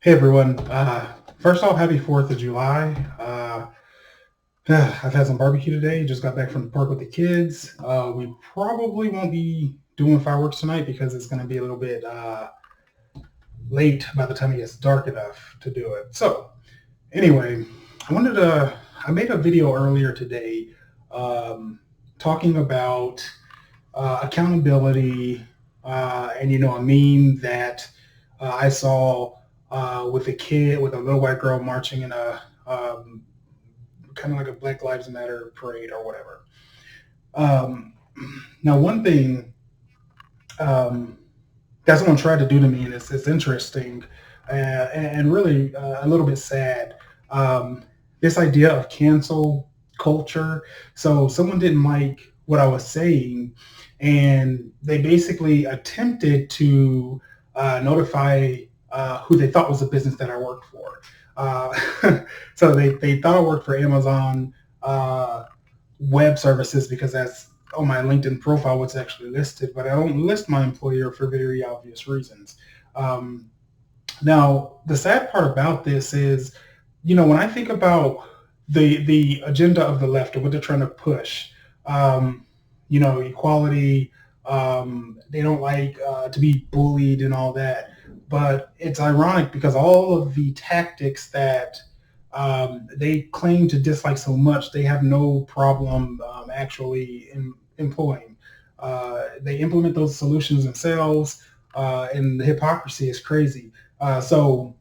Hey everyone. First off, happy 4th of July. I've had some barbecue today. Just got back from the park with the kids. We probably won't be doing fireworks tonight because it's going to be a little bit late by the time it gets dark enough to do it. So, anyway, I made a video earlier today um, talking about accountability and, a meme that I saw with a kid, with a little white girl marching in a kind of like a Black Lives Matter parade or whatever. Um, Now, one thing um, that someone tried to do to me, and it's interesting and really a little bit sad. Um, this idea of cancel culture. So, someone didn't like what I was saying, and they basically attempted to notify who they thought was the business that I worked for. So they thought I worked for Amazon Web Services because that's on my LinkedIn profile what's actually listed, but I don't list my employer for very obvious reasons. Um, Now, the sad part about this is, when I think about the agenda of the left or what they're trying to push, equality, they don't like to be bullied and all that. But it's ironic because all of the tactics that they claim to dislike so much, they have no problem actually employing. They implement those solutions themselves, and the hypocrisy is crazy. So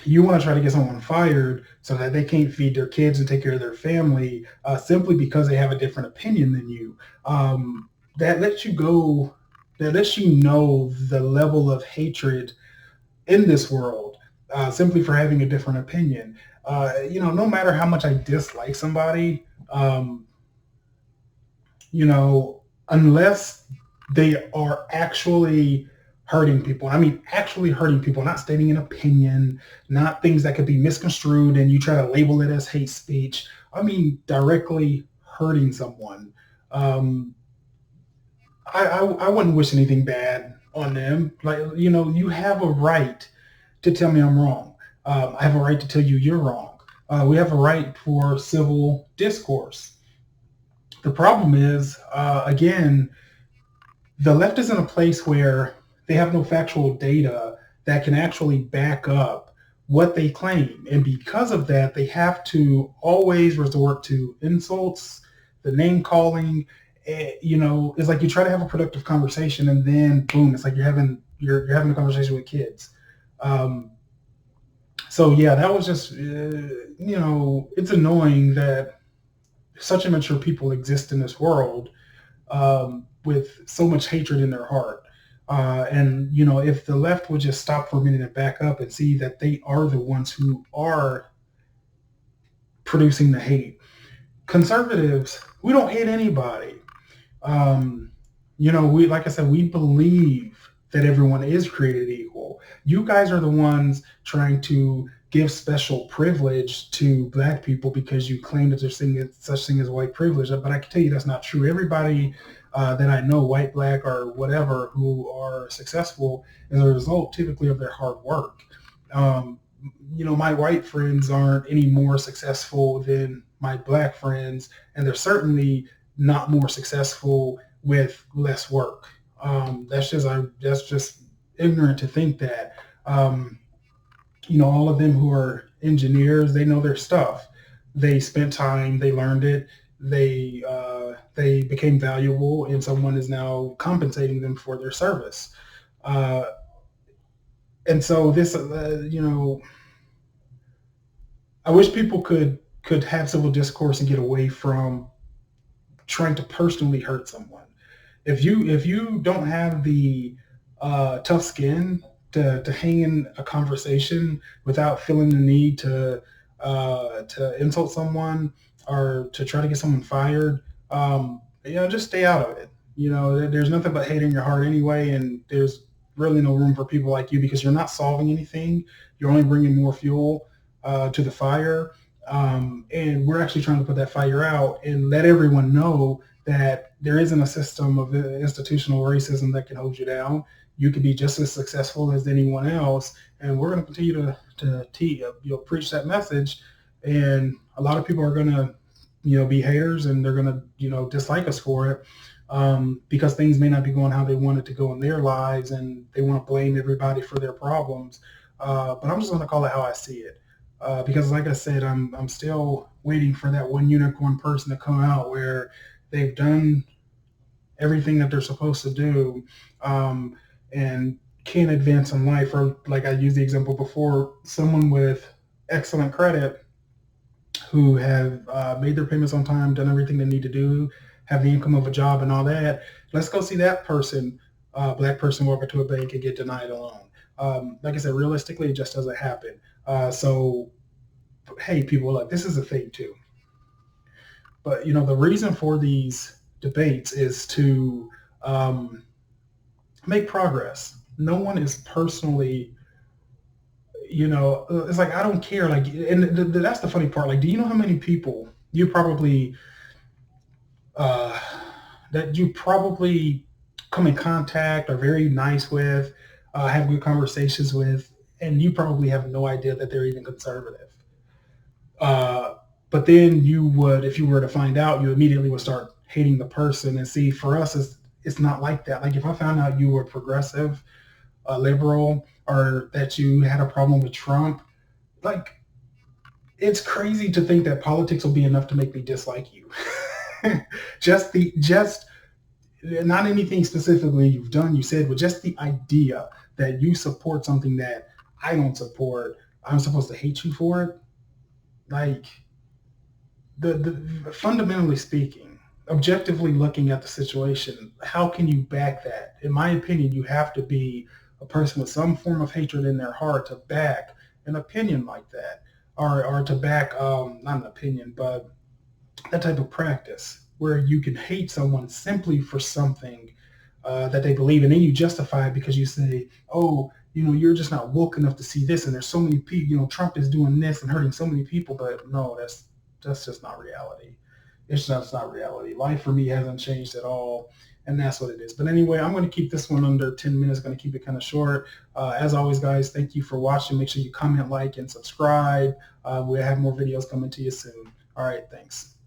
you want to try to get someone fired so that they can't feed their kids and take care of their family simply because they have a different opinion than you. That lets you go. That lets you know the level of hatred in this world simply for having a different opinion. No matter how much I dislike somebody, you know, unless they are actually hurting people. I mean, actually hurting people, not stating an opinion, not things that could be misconstrued and you try to label it as hate speech. I mean, directly hurting someone. Um, I wouldn't wish anything bad on them. Like, you have a right to tell me I'm wrong. I have a right to tell you you're wrong. We have a right for civil discourse. The problem is, again, the left is in a place where they have no factual data that can actually back up what they claim. And because of that, they have to always resort to insults, the name calling. It's like you try to have a productive conversation and then boom, it's like you're having a conversation with kids. Um, so yeah, that was just it's annoying that such immature people exist in this world with so much hatred in their heart. And if the left would just stop for a minute and back up and see that they are the ones who are producing the hate. Conservatives, we don't hate anybody. Um, we like I said, we believe that everyone is created equal. You guys are the ones trying to give special privilege to black people because you claim that there's such thing as white privilege. But I can tell you that's not true. Everybody that I know, white, black, or whatever, who are successful as a result typically of their hard work. Um, my white friends aren't any more successful than my black friends, and they're certainly not more successful with less work. That's just ignorant to think that. Um, all of them who are engineers, they know their stuff. They spent time, they learned it, they became valuable, and someone is now compensating them for their service. Uh, and so this, I wish people could have civil discourse and get away from trying to personally hurt someone. If you don't have the tough skin to hang in a conversation without feeling the need to insult someone or to try to get someone fired, just stay out of it. There's nothing but hate in your heart anyway, and there's really no room for people like you because you're not solving anything. You're only bringing more fuel to the fire. And we're actually trying to put that fire out and let everyone know that there isn't a system of institutional racism that can hold you down. you could be just as successful as anyone else. And we're going to continue to preach that message. And a lot of people are going to, be haters, and they're going to, dislike us for it, because things may not be going how they want it to go in their lives, and they want to blame everybody for their problems. But I'm just going to call it how I see it. Because, like I said, I'm still waiting for that one unicorn person to come out where they've done everything that they're supposed to do, and can advance in life. Or, like I used the example before, someone with excellent credit who have made their payments on time, done everything they need to do, have the income of a job and all that. Let's go see that person, black person, walk into a bank and get denied a loan. Like I said, realistically, it just doesn't happen. So, hey, people, look, this is a thing too. But the reason for these debates is to make progress. No one is personally, it's like I don't care. Like, and that's the funny part. Like, do you know how many people you probably uh, that you probably come in contact, are very nice with, have good conversations with, and you probably have no idea that they're even conservative. Uh, but then you would, if you were to find out, you immediately would start hating the person. And see, for us, it's not like that. Like, if I found out you were progressive, liberal, or that you had a problem with Trump, like, it's crazy to think that politics will be enough to make me dislike you. Just not anything specifically you've done, you said, but just the idea that you support something that I don't support, I'm supposed to hate you for it. Like, the fundamentally speaking, objectively looking at the situation, how can you back that? In my opinion, you have to be a person with some form of hatred in their heart to back an opinion like that, or to back, not an opinion, but that type of practice where you can hate someone simply for something that they believe in, and then you justify it because you say, oh, you're just not woke enough to see this, and there's so many people, Trump is doing this and hurting so many people. But no, that's just not reality. It's just not reality. Life for me hasn't changed at all, and that's what it is. But anyway, I'm going to keep this one under 10 minutes. Going to keep it kind of short. As always, guys, thank you for watching. Make sure you comment, like, and subscribe. We'll have more videos coming to you soon. All right, thanks.